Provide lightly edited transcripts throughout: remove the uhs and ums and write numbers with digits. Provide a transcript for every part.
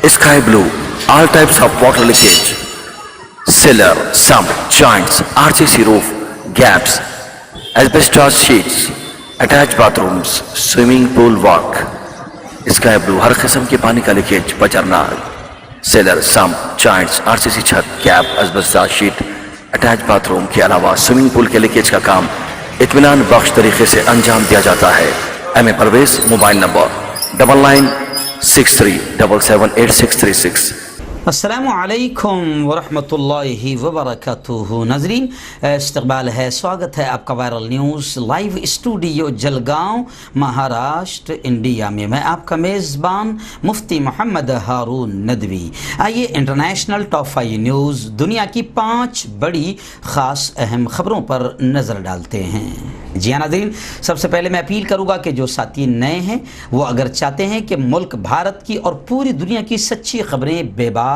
sky blue, all types of water leakage, cellar, sump, joints, RCC roof, gaps, asbestos sheets, attached bathrooms, swimming pool walk. sky blue ہر قسم کے پانی کا leakage بچرنا. Sealer, sump, joints, RCC چھت، gap, asbestos sheet, attach bathroom کے علاوہ swimming pool کے leakage کا کام اطمینان بخش طریقے سے انجام دیا جاتا ہے. ایم اے پرویز، موبائل نمبر 9963778636. السلام علیکم ورحمۃ اللہ وبرکاتہ. ناظرین، استقبال ہے، سواگت ہے آپ کا viral news live studio Jalgaon, Maharashtra, India میں. میں آپ کا میزبان مفتی محمد ہارون ندوی. آئیے انٹرنیشنل ٹاپ 5 نیوز، دنیا کی 5 بڑی خاص اہم خبروں پر نظر ڈالتے ہیں. جی ہاں ناظرین، سب سے پہلے میں اپیل کروں گا کہ جو ساتھی نئے ہیں وہ اگر چاہتے ہیں کہ ملک بھارت کی اور پوری دنیا کی سچی خبریں بے باک،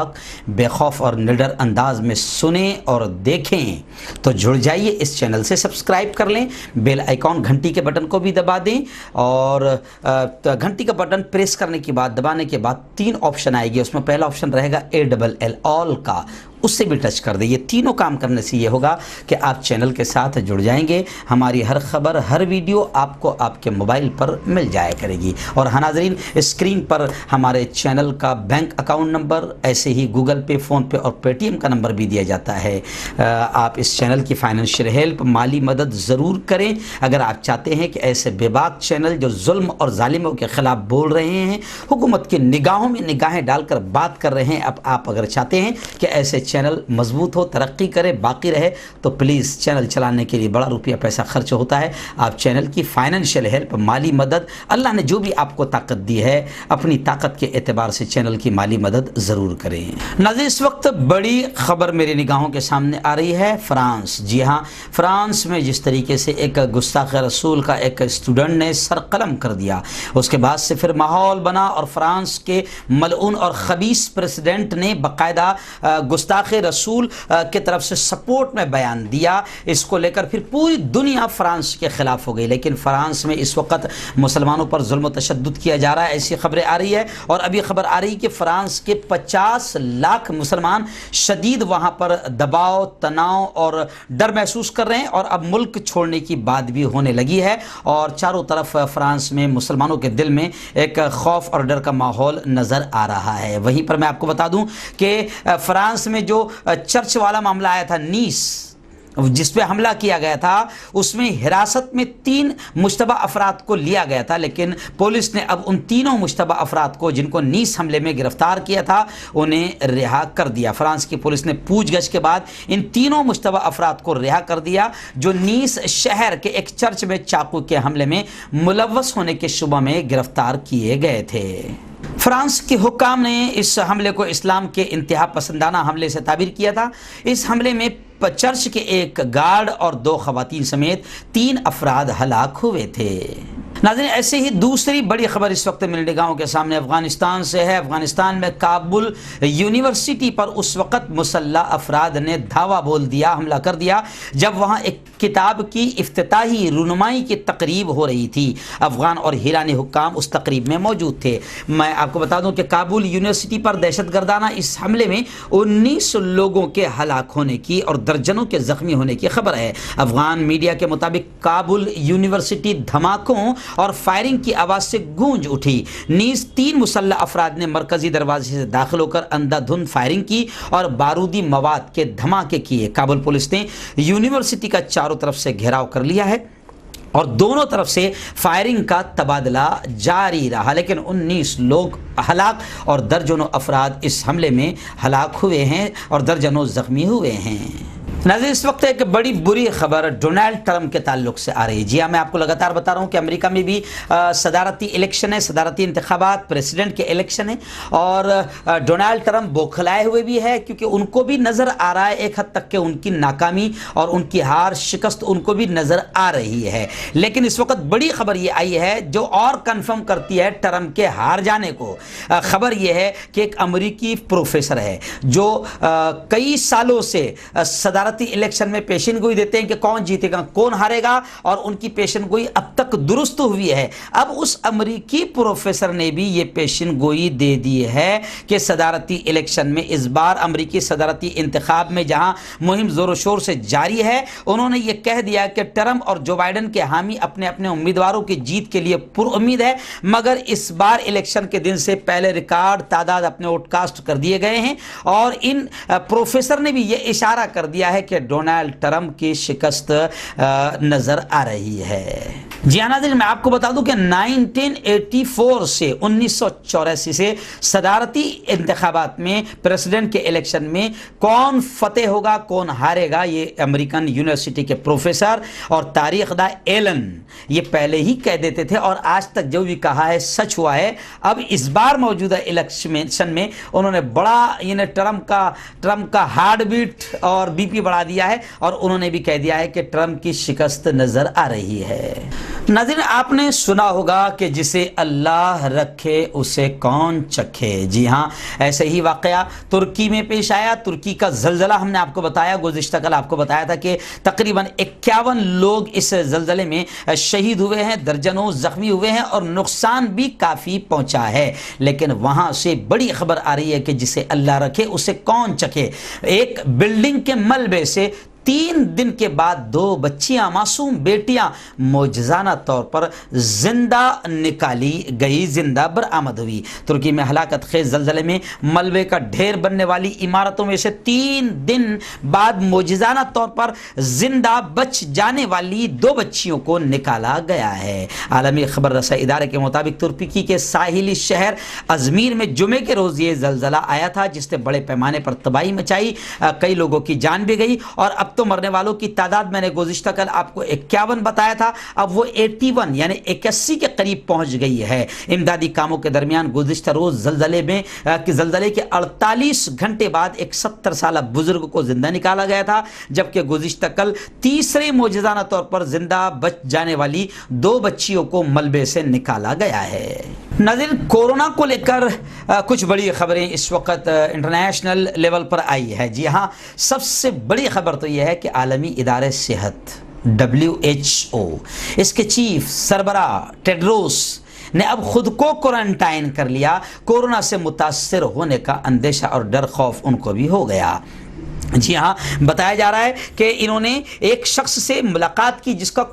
بے خوف اور نڈر انداز میں سنیں اور دیکھیں تو جڑ جائیے، اس چینل سے سبسکرائب کر لیں، بیل آئیکن گھنٹی کے بٹن کو بھی دبا دیں، اور گھنٹی کا بٹن پریس کرنے کے بعد، دبانے کے بعد 3 آپشن آئے گی. اس میں پہلا آپشن رہے گا ALL آل کا، اس سے بھی ٹچ کر دیں. یہ تینوں کام کرنے سے یہ ہوگا کہ آپ چینل کے ساتھ جڑ جائیں گے، ہماری ہر خبر، ہر ویڈیو آپ کو آپ کے موبائل پر مل جایا کرے گی. اور ہاں ناظرین، اسکرین پر ہمارے چینل کا بینک اکاؤنٹ نمبر، ایسے ہی گوگل پے، فون پے اور پے ٹی ایم کا نمبر بھی دیا جاتا ہے. آپ اس چینل کی فائنینشیل ہیلپ، مالی مدد ضرور کریں اگر آپ چاہتے ہیں کہ ایسے بے باک چینل جو ظلم اور ظالموں کے خلاف بول رہے ہیں، حکومت کی نگاہوں میں نگاہیں ڈال کر بات کر رہے ہیں، اب آپ اگر چاہتے ہیں کہ ایسے چینل مضبوط ہو، ترقی کرے، باقی رہے، تو پلیز چینل چلانے کے لیے بڑا روپیہ پیسہ خرچ ہوتا ہے. آپ چینل کی فائنینشیل ہیلپ، مالی مدد، اللہ نے جو بھی آپ کو طاقت دی ہے، اپنی طاقت کے اعتبار سے چینل کی مالی مدد ضرور کریں. ناظرین، اس وقت بڑی خبر میری نگاہوں کے سامنے آ رہی ہے. فرانس، جی ہاں، فرانس میں جس طریقے سے ایک گستاخ رسول کا ایک اسٹوڈنٹ نے سر قلم کر دیا، اس کے بعد سے پھر ماحول بنا اور فرانس کے ملعون اور خبیث پریزیڈنٹ نے باقاعدہ گستاخ رسول کی طرف سے سپورٹ میں بیان دیا. اس کو لے کر پھر پوری دنیا فرانس کے خلاف ہو گئی. لیکن فرانس میں اس وقت مسلمانوں پر ظلم و تشدد کیا جا رہا ہے، ایسی خبریں آ رہی ہے. اور ابھی خبر آ رہی کہ فرانس کے 50 لاکھ مسلمان شدید وہاں پر دباؤ، تناؤ اور ڈر محسوس کر رہے ہیں، اور اب ملک چھوڑنے کی بات بھی ہونے لگی ہے. اور چاروں طرف فرانس میں مسلمانوں کے دل میں ایک خوف اور ڈر کا ماحول نظر آ رہا ہے. وہیں پر میں آپ کو بتا دوں کہ فرانس میں جو چرچ والا معاملہ آیا تھا، نیس، جس پہ حملہ کیا گیا تھا، اس میں حراست میں 3 مشتبہ افراد کو لیا گیا تھا. لیکن پولیس نے اب ان تینوں مشتبہ افراد کو، جن کو نیس حملے میں گرفتار کیا تھا، انہیں رہا کر دیا. فرانس کی پولیس نے پوچھ گچھ کے بعد ان تینوں مشتبہ افراد کو رہا کر دیا، جو نیس شہر کے ایک چرچ میں چاقو کے حملے میں ملوث ہونے کے شبہ میں گرفتار کیے گئے تھے. فرانس کے حکام نے اس حملے کو اسلام کے انتہا پسندانہ حملے سے تعبیر کیا تھا. اس حملے میں چرچ کے ایک گارڈ اور 2 خواتین سمیت 3 افراد ہلاک ہوئے تھے. ناظرین، ایسے ہی دوسری بڑی خبر اس وقت میری نگاہوں کے سامنے افغانستان سے ہے. افغانستان میں کابل یونیورسٹی پر اس وقت مسلح افراد نے دھاوا بول دیا، حملہ کر دیا، جب وہاں ایک کتاب کی افتتاحی رونمائی کی تقریب ہو رہی تھی. افغان اور ایرانی حکام اس تقریب میں موجود تھے. میں آپ کو بتا دوں کہ کابل یونیورسٹی پر دہشت گردانہ اس حملے میں 19 لوگوں کے ہلاک ہونے کی اور درجنوں کے زخمی ہونے کی خبر ہے. افغان میڈیا کے مطابق کابل یونیورسٹی دھماکوں اور فائرنگ کی آواز سے گونج اٹھی. نیز 3 مسلح افراد نے مرکزی دروازے سے داخل ہو کر اندھا دھند فائرنگ کی اور بارودی مواد کے دھماکے کیے. کابل پولیس نے یونیورسٹی کا چاروں طرف سے گھیراؤ کر لیا ہے اور دونوں طرف سے فائرنگ کا تبادلہ جاری رہا، لیکن 19 لوگ ہلاک اور درجنوں افراد اس حملے میں ہلاک ہوئے ہیں اور درجنوں زخمی ہوئے ہیں. ناظرین، اس وقت ایک بڑی بری خبر ڈونلڈ ٹرمپ کے تعلق سے آ رہی ہے. جی ہاں، میں آپ کو لگاتار بتا رہا ہوں کہ امریکہ میں بھی صدارتی الیکشن ہے، صدارتی انتخابات، پریزیڈنٹ کے الیکشن ہے، اور ڈونلڈ ٹرمپ بوکھلائے ہوئے بھی ہے، کیونکہ ان کو بھی نظر آ رہا ہے ایک حد تک کہ ان کی ناکامی اور ان کی ہار شکست ان کو بھی نظر آ رہی ہے. لیکن اس وقت بڑی خبر یہ آئی ہے جو اور کنفرم کرتی ہے ٹرمپ کے ہار جانے کو. خبر یہ ہے کہ ایک امریکی پروفیسر ہے جو کئی سالوں سے صدارتی صدارتی الیکشن میں پیشن گوئی دیتے ہیں کہ کون جیتے گا کون ہارے گا, اور ان کی پیشن گوئی اب تک درست ہوئی ہے. اب اس امریکی پروفیسر نے بھی یہ پیشن گوئی دے دی ہے کہ صدارتی الیکشن میں اس بار امریکی صدارتی انتخاب میں جہاں مہم زور و شور سے جاری ہے, انہوں نے یہ کہہ دیا کہ ٹرمپ اور جو بائیڈن کے حامی اپنے اپنے امیدواروں کی جیت کے لیے پر امید ہے, مگر اس بار الیکشن کے دن سے پہلے ریکارڈ تعداد اپنے ووٹ کاسٹ کر دیے گئے ہیں. اور ان پروفیسر نے بھی یہ اشارہ کر دیا ہے کہ ڈونلڈ ٹرمپ کی شکست نظر آ رہی ہے. جی ہاں ناظرین, میں آپ کو بتا دوں کہ 1984 سے 1984 سے صدارتی انتخابات میں پریزیڈنٹ کے الیکشن میں کون فتح ہوگا کون ہارے گا, یہ امریکن یونیورسٹی کے پروفیسر اور تاریخ داں ایلن یہ پہلے ہی کہہ دیتے تھے, اور آج تک جو بھی کہا ہے سچ ہوا ہے. اب اس بار موجودہ الیکشن میں انہوں نے بڑا یعنی ٹرمپ کا ہارٹ بیٹ اور بی پی بڑھا دیا ہے, اور انہوں نے بھی کہہ دیا ہے کہ ٹرمپ کی شکست نظر آ رہی ہے. ناظرین, آپ نے سنا ہوگا کہ جسے اللہ رکھے اسے کون چکھے. جی ہاں, ایسے ہی واقعہ ترکی میں پیش آیا. ترکی کا زلزلہ ہم نے آپ کو بتایا, گزشتہ کل آپ کو بتایا تھا کہ تقریباً 51 لوگ اس زلزلے میں شہید ہوئے ہیں, درجنوں زخمی ہوئے ہیں, اور نقصان بھی کافی پہنچا ہے. لیکن وہاں سے بڑی خبر آ رہی ہے کہ جسے اللہ رکھے اسے کون چکھے. ایک بلڈنگ کے ملبے سے 3 دن کے بعد 2 بچیاں, معصوم بیٹیاں معجزانہ طور پر زندہ نکالی گئی, زندہ برآمد ہوئی. ترکی میں ہلاکت خیز زلزلے میں ملبے کا ڈھیر بننے والی عمارتوں میں سے 3 دن بعد معجزانہ طور پر زندہ بچ جانے والی 2 بچیوں کو نکالا گیا ہے. عالمی خبر رسائی ادارے کے مطابق ترکی کے ساحلی شہر ازمیر میں جمعے کے روز یہ زلزلہ آیا تھا, جس نے بڑے پیمانے پر تباہی مچائی. کئی لوگوں کی جان بھی گئی, اور اب تو مرنے والوں کی تعداد میں نے گزشتہ کل آپ کو 51 بتایا تھا, اب وہ 81 یعنی 81 کے قریب پہنچ گئی ہے. امدادی کاموں کے درمیان گزشتہ روز زلزلے کے 48 گھنٹے بعد ایک 70 سالہ بزرگ کو زندہ نکالا گیا تھا, جبکہ گزشتہ کل تیسرے معجزانہ طور پر زندہ بچ جانے والی 2 بچیوں کو ملبے سے نکالا گیا ہے. ناظرین, کورونا کو لے کر کچھ بڑی خبریں اس وقت انٹرنیشنل لیول پر آئی ہے. جی ہاں, سب سے بڑی خبر تو یہ ہے کہ عالمی ادارے صحت WHO اس کے چیف سربراہ ٹیڈروس نے اب خود کو کوارنٹائن کر لیا. کورونا سے متاثر ہونے کا اندیشہ اور ڈر خوف ان کو بھی ہو گیا. جی ہاں, بتایا جا رہا ہے کہ انہوں نے ایک شخص سے ملاقات کی جس کا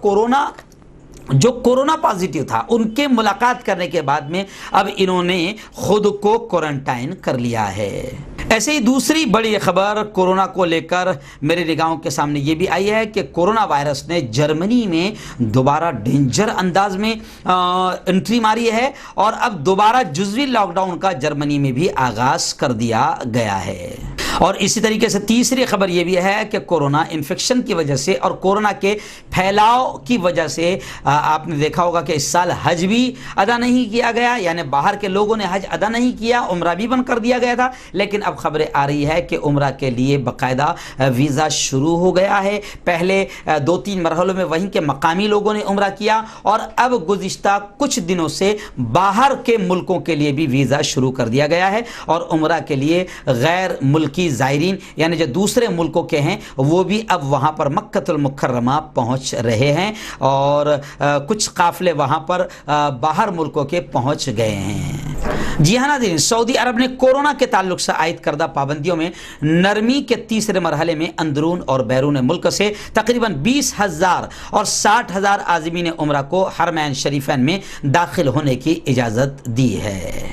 جو کورونا پازیٹیو تھا, ان کے ملاقات کرنے کے بعد میں اب انہوں نے خود کو کوارنٹائن کر لیا ہے. ایسے ہی دوسری بڑی خبر کورونا کو لے کر میرے نگاہوں کے سامنے یہ بھی آئی ہے کہ کورونا وائرس نے جرمنی میں دوبارہ ڈینجر انداز میں انٹری ماری ہے, اور اب دوبارہ جزوی لاک ڈاؤن کا جرمنی میں بھی آغاز کر دیا گیا ہے. اور اسی طریقے سے تیسری خبر یہ بھی ہے کہ کورونا انفیکشن کی وجہ سے اور کورونا کے پھیلاؤ کی وجہ سے آپ نے دیکھا ہوگا کہ اس سال حج بھی ادا نہیں کیا گیا, یعنی باہر کے لوگوں نے حج ادا نہیں کیا, عمرہ بھی بند کر دیا گیا تھا. لیکن اب خبریں آ رہی ہے کہ عمرہ کے لیے باقاعدہ ویزا شروع ہو گیا ہے. پہلے 2-3 مرحلوں میں وہیں کے مقامی لوگوں نے عمرہ کیا, اور اب گزشتہ کچھ دنوں سے باہر کے ملکوں کے لیے بھی ویزا شروع کر دیا گیا ہے. اور عمرہ کے لیے غیر ملکی زائرین یعنی جو دوسرے ملکوں کے ہیں وہ بھی اب وہاں پر مکۃ المکرمہ پہنچ رہے ہیں, اور کچھ قافلے وہاں پر باہر ملکوں کے پہنچ گئے ہیں. جی ہاں ناظرین, سعودی عرب نے کورونا کے تعلق سے عائد کردہ پابندیوں میں نرمی کے تیسرے مرحلے میں اندرون اور بیرون ملک سے تقریباً 20,000 اور 60,000 عازمین عمرہ کو حرمین شریفین میں داخل ہونے کی اجازت دی ہے.